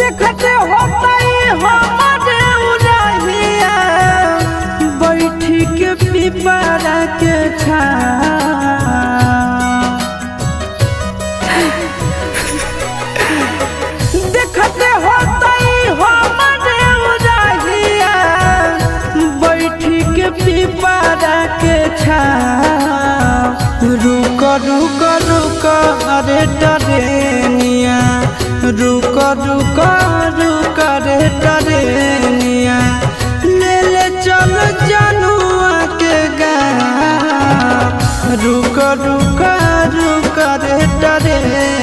देखते होता हमारे उड़हिया बैठी के पिपरा के देखते होता हमारे उड़हिया बैठी के पिपरा के रुक रुक रुक अरे टरेनिया रुक रुक रुक रे टरेनिया ले ले चल जनुआ के गाँव रुक रुक रुक रे टरेनिया।